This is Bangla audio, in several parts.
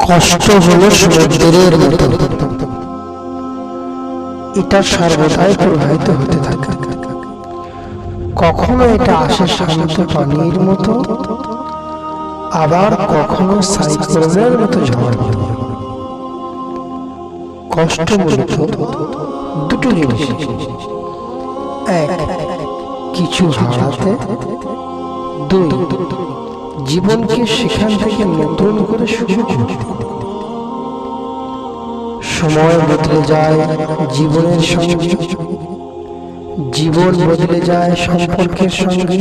কষ্ট হলো সমুদ্রের মতো, এটা সর্বদাই প্রবাহিত হতে থাকে। কখনো এটা আসে শান্ত পানির মতো, আবার কখনো সাইক্লোনের মতো ঝড়। কষ্ট মূলত দুটো জিনিস, এক কিছু হারাতে, দুই জীবনকে সেখান থেকে নতুন করে শুরু করতে। সময় বদলে যায় জীবনের সঙ্গে, জীবন বদলে যায় সম্পর্কের সঙ্গে,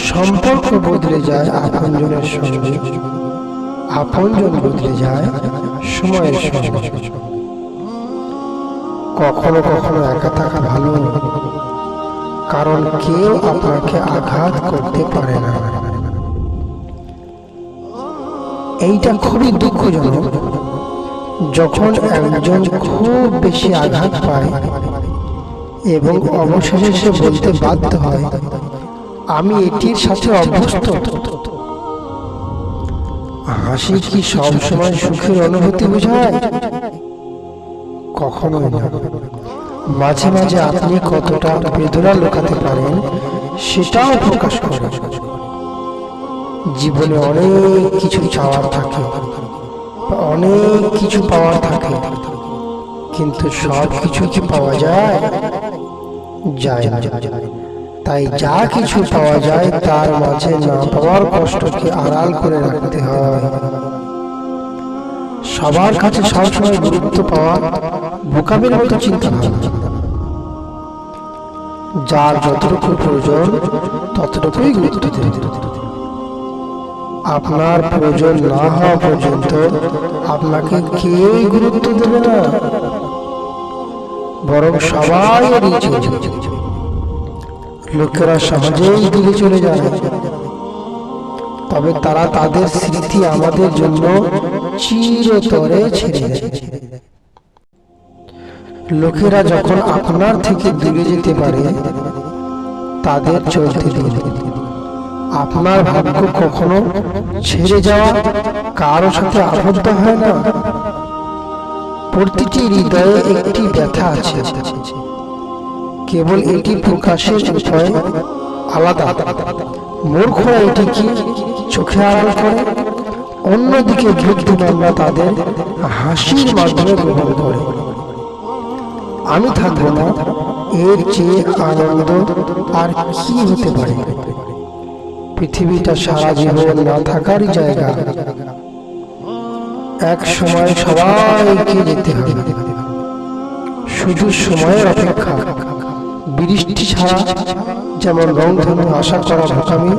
সম্পর্ক বদলে যায় আপনজনের সঙ্গে, আপনজন বদলে যায় সময়ের সঙ্গে। কখনো কখনো একা থাকা ভালো, কারণ কেউ আপনাকে আঘাত করতে পারে না। এইটা খুবই দুঃখজনক যখন একজন খুব বেশি আঘাত পায় এবং অবশেষে সে বলতে বাধ্য হয়, আমি এটির সাথে অভ্যস্ত। হাসি কি সব সময় সুখের অনুভূতি বোঝায়? কখনোই না। মাঝে মাঝে আপনি কতটা বেদনা লুকাতে পারেন সেটাও প্রকাশ করে। জীবনে অনেক কিছু চাওয়ার থাকে, অনেক কিছু পাওয়ার থাকে, কিন্তু সব কিছু কি পাওয়া যায়? যায় না। তাই যা কিছু পাওয়া যায় তার মাঝে না পাওয়ার কষ্টকে আড়াল করে রাখতে হয়। সবার কাছে সবসময় গুরুত্ব পাওয়া বোকামির মতো চিন্তা ভাবনা। যার যতটুকু প্রয়োজন ততটুকুই গুরুত্ব দেবে। আপনার প্রয়োজন না হওয়া পর্যন্ত আপনাকে কেউই গুরুত্ব দেবে না, বরং সবাই এড়িয়ে চলে যাবে। লোকেরা সহজেই দূরে চলে যায়, তবে তারা তাদের স্মৃতি আমাদের জন্য চিরতরে ছেড়ে দেয়। লোকেরা যখন আপনার থেকে দূরে যেতে পারে তাদের চলতে দিন। আপনার ভাগ্য কখনো ছেড়ে যাওয়া কারো সাথে আবদ্ধ হয় না। প্রতিটি হৃদয়ে একটি ব্যথা আছে, কেবল এটি প্রকাশের উপায় আলাদা। মূর্খরা এটিকে চোখে আড়াল করে, অন্যদিকে বুদ্ধিমানরা তাদের হাসির মাধ্যমে গ্রহণ করে। আমি থাকবো না, এর চেয়ে আনন্দ আর কি হতে পারে? পৃথিবীটা সারা জীবন না থাকারই জায়গা। এক সময় সবাইকে যেতে হবে, শুধু সময়ের অপেক্ষা। বৃষ্টি ছাড়া যেমন রংধনু আশা করা বোকামি,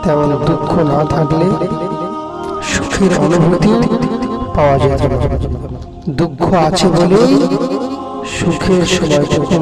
তেমন দুঃখ না থাকলে সুখের অনুভূতি পাওয়া যেত না। দুঃখ আছে বলেই সুখের সময়টুকু